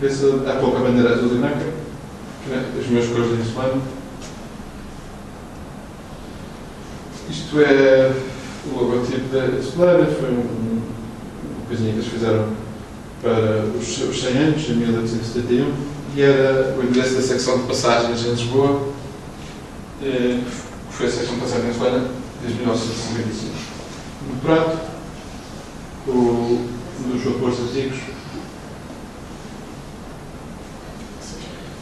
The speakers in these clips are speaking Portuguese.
Vê-se há pouco a bandeira azul e branca, as minhas cores da Insulana. Isto é o logotipo da Insulana, foi uma coisinha que eles fizeram para os 100 anos, em 1871, e era o endereço da secção de passagens em Lisboa, que foi a secção de passagens em Insulana desde 1955. No prato, dos vapores antigos.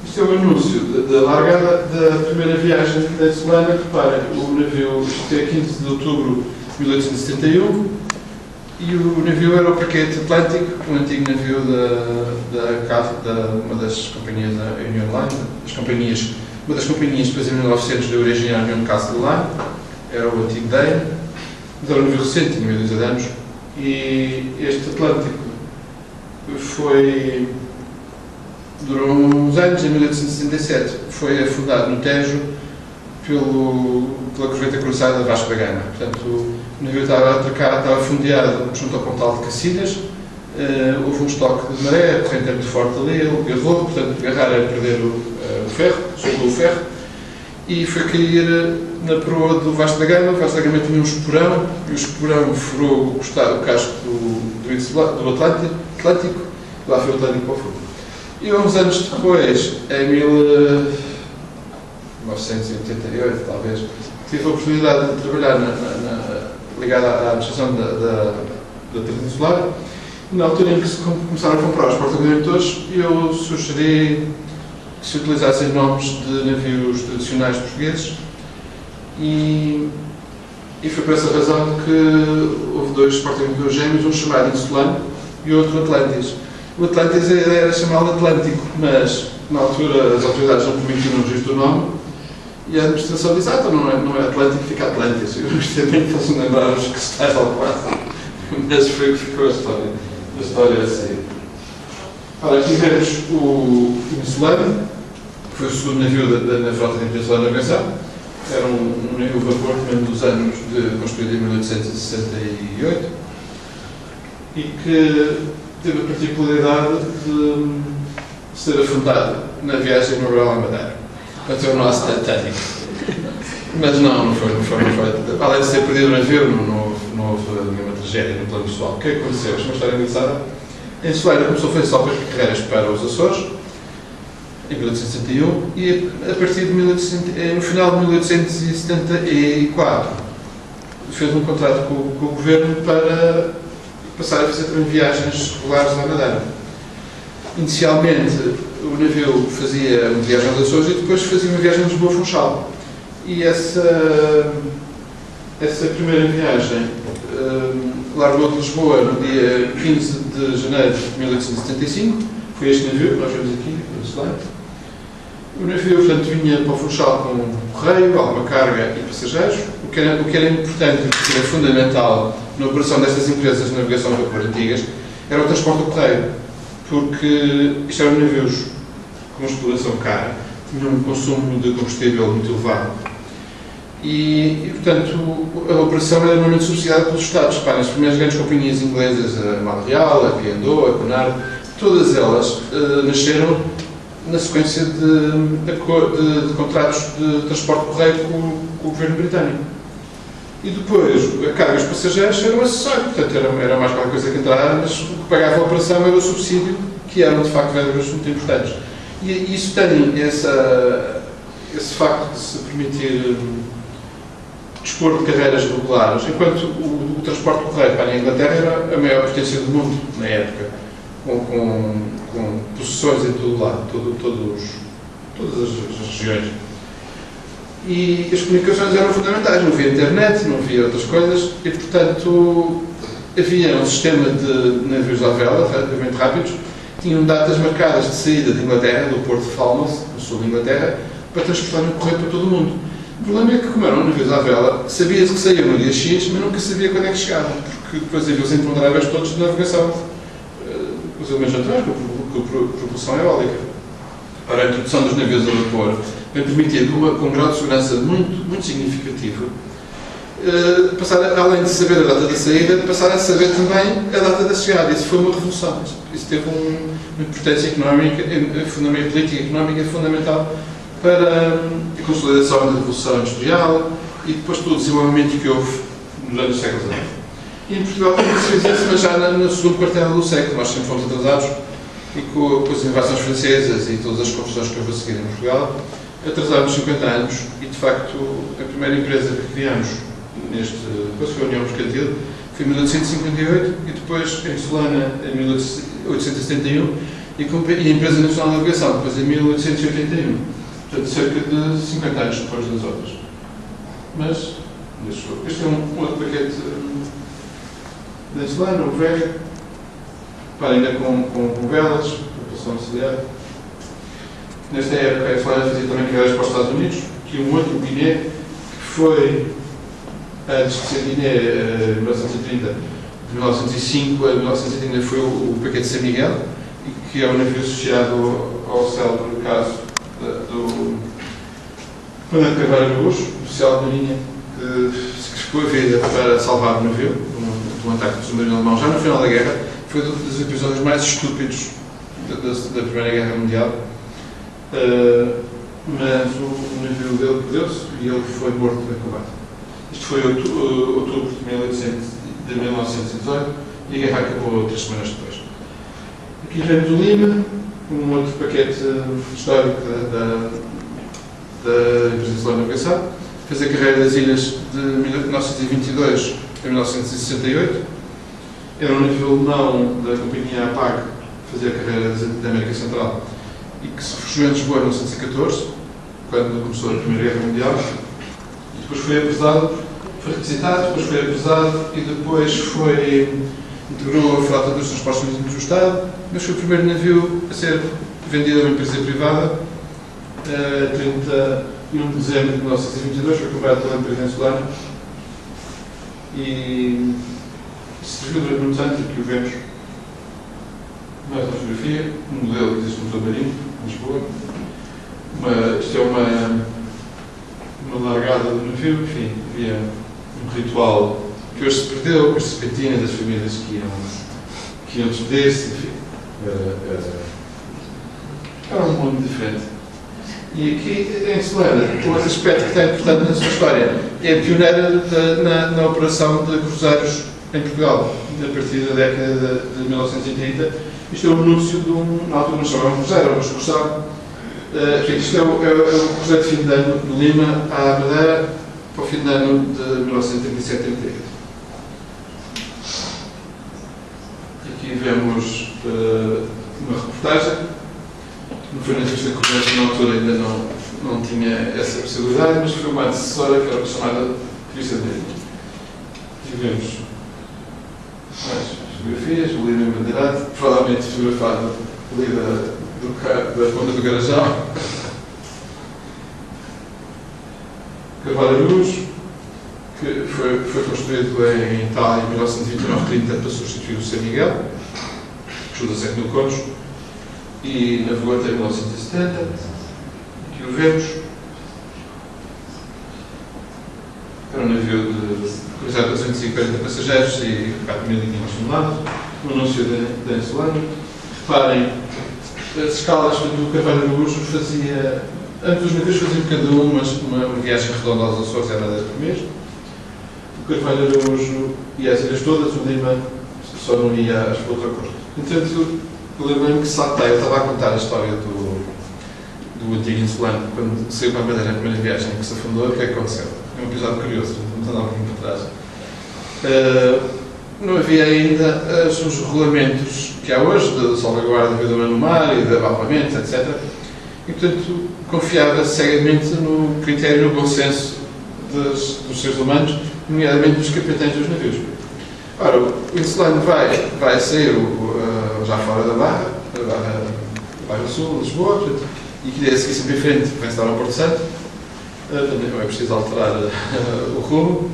Isto é o anúncio da largada da primeira viagem da Insulana. Reparem, o navio, isto é 15 de outubro de 1871, e o navio era o Paquete Atlântico, um antigo navio uma das companhias da Union Line, uma das companhias depois em 1900 da origem à Union Castle Line, era o antigo Dane, mas era um navio recente, tinha 12 anos, e este Atlântico durou uns anos, em 1867, foi afundado no Tejo pela corrente cruzada Vasco da Gama. Portanto, o navio estava atracado, estava fundeado junto ao Pontal de Cacilhas, houve um estoque de maré, a corrente era muito forte ali, ele agarrou, portanto, agarrar era perder o ferro, soltou o ferro, e foi cair na proa do Vasco da Gama. O Vasco da Gama tinha um esporão, e o esporão furou o casco do Atlântico, lá foi o Atlântico para o fundo. E uns anos depois, em 1988, talvez, tive a oportunidade de trabalhar ligada à administração da Transinsular. Na altura em que se começaram a comprar os porta-contentores, eu sugeri que se utilizassem nomes de navios tradicionais portugueses, e foi por essa razão que houve dois porta-contentores gêmeos, um chamado Insulano e outro Atlantis. O Atlantis, a ideia era chamá-lo Atlântico, mas na altura as autoridades não permitiram o registro do nome, e a administração disse: então não é Atlântico, fica Atlantis. Eu gostei bem que fossem lembrar os que se faz ao quase, mas ficou a história assim. Ora, aqui vemos o Insulano, que foi o segundo navio na frota da Península da Navegação. Era um navio vapor também dos anos construído em 1868, e que teve a particularidade de ser afundado na viagem inaugural à Madeira. Portanto, é o nosso Titanic. Mas não foi. Além de ser perdido o navio, não houve nenhuma tragédia no plano pessoal. O que aconteceu? Isto é uma história engraçada. A Insulana começou a fazer só carreiras para os Açores, em 1861, e a partir de no final de 1874 fez um contrato com o governo para passar a fazer também viagens regulares à Madeira. Inicialmente, o navio fazia uma viagem aos Açores e depois fazia uma viagem a Lisboa-Funchal. E essa primeira viagem largou de Lisboa no dia 15 de janeiro de 1875. Foi este navio que nós vemos aqui, no slide. O navio, portanto, vinha para o Funchal com correio, alguma carga e passageiros. O que era importante, o que era fundamental na operação destas empresas de navegação a vapor antigas, era o transporte do correio, porque isto eram navios com uma exploração cara, tinham um consumo de combustível muito elevado, e portanto, a operação era normalmente subsidiada pelos Estados. Para as primeiras grandes companhias inglesas, a Mal Real, a P&O, a Cunard, todas elas nasceram na sequência de contratos de transporte de correio com o governo britânico. E depois, a carga dos passageiros era um acessório, portanto era mais qualquer coisa que entrava, mas o que pagava a operação era o subsídio, que eram de facto verbas muito importantes. E isso tem esse facto de se permitir dispor de carreiras regulares, enquanto o transporte de correio para a Inglaterra era a maior potência do mundo na época, com possessões em todo o lado, todas as regiões. E as comunicações eram fundamentais, não havia internet, não havia outras coisas, e portanto havia um sistema de navios à vela, relativamente rápidos, tinham datas marcadas de saída de Inglaterra, do porto de Falmouth, no sul da Inglaterra, para transportarem o correio para todo o mundo. O problema é que, como eram navios à vela, sabia-se que saíam no dia X, mas nunca sabia quando é que chegavam, porque depois havia os imponderáveis todos de navegação, os elementos naturais, com a propulsão eólica. Ora, a introdução dos navios a vapor vem permitir, com um grau de segurança muito significativo, passar, além de saber a data da saída, passar a saber também a data da chegada. Isso foi uma revolução. Isso teve uma importância económica, política e económica fundamental para a consolidação da Revolução Industrial e depois todo o desenvolvimento que houve nos anos do século XIX. E em Portugal também se fez isso, mas já no segundo quartel do século. Nós sempre fomos atrasados e com as invasões francesas e todas as confusões que houve a seguir em Portugal, atrasámos 50 anos e, de facto, a primeira empresa que criámos depois foi a União Mercantil, foi em 1858 e depois em Solana em 1871 e a Empresa Nacional de Navegação depois em 1881. Portanto, cerca de 50 anos depois das outras. Mas, este é um outro paquete da Solana, o velho, para ainda com velas, propulsão auxiliar. Nesta época, a Solana fazia também carreiras para os Estados Unidos, que um outro Guiné, que foi antes de ser Guiné, 1930, de 1905 a 1930 foi o paquete São Miguel, que é um navio associado ao célebre caso do Comandante Carvalho Araújo, oficial de marinha, que sacrificou a vida para salvar o navio de um ataque do submarino alemão já no final da guerra. Foi um dos episódios mais estúpidos da Primeira Guerra Mundial. Mas o navio dele perdeu-se e ele foi morto em combate. Isto foi em outubro de 1918 e a guerra acabou 3 semanas depois. Aqui vemos o Lima, um outro paquete histórico da Empresa de Navegação. Fez a carreira das ilhas de 1922 a 1968. Era um navio alemão da companhia APAG, que fazia a carreira da América Central e que se refugiou em Lisboa em 1914, quando começou a Primeira Guerra Mundial. E depois foi apresado, foi requisitado, depois foi apresado e depois integrou a frota dos transportes marítimos do Estado, mas foi o primeiro navio a ser vendido a uma empresa privada. 31 de dezembro de 1922 foi comprado pela empresa insulana e serviu durante muitos anos. Aqui o vemos, mais uma fotografia, um modelo que existe no Museu Marinho, em Lisboa. Isto é uma largada do navio, enfim, havia um ritual que hoje se perdeu, com as serpentinas das famílias que iam despedir-se, enfim. Era um mundo diferente. E aqui em Solana, outro aspecto que está importante na sua história, é pioneira na operação de cruzeiros em Portugal, a partir da década de 1930. Isto é um anúncio na altura não chamavam cruzeiro, uma excursão. Isto é o cruzeiro de fim de ano de Lima à Madeira, para o fim de ano de 1937-38. Aqui vemos uma reportagem. Não foi na revista de Comércio, na altura ainda não tinha essa possibilidade, mas foi uma assessora que era chamada Revista de Marinha. Aqui vemos mais fotografias, o Lima embandeirado, provavelmente fotografado ali da ponta do Garajal. Carvalho Araújo, que foi construído em Itália em 1929-30 para substituir o São Miguel, que ajuda 7.000 contos, e navegou até 1970. Aqui o vemos. Era um navio de cruzado 240 passageiros e 4.500 toneladas. O anúncio da Insulana. Reparem, as escalas do Carvalho Araújo fazia. Ambos os navios faziam cada uma viagem redonda aos Açores, era 10 por mês. O Carvalho Araújo ia às ilhas todas, o Lima só não ia às outra costa. Entretanto, eu lembro-me que saltei, eu estava a contar a história do antigo Insulano, quando saiu para a Madeira na primeira viagem que se afundou, o que é que aconteceu? É um episódio curioso, vamos andar um pouquinho para trás. Não havia ainda os regulamentos que há hoje, de salvaguarda da vida humana no mar e de abafamento, etc. E, portanto, confiava cegamente no critério, no bom senso dos seres humanos, nomeadamente dos capitães dos navios. Ora, o Insulano vai sair já fora da Barra Sul, Lisboa, portanto, e queria seguir sempre em frente para estar ao Porto Santo. Não é preciso alterar o rumo.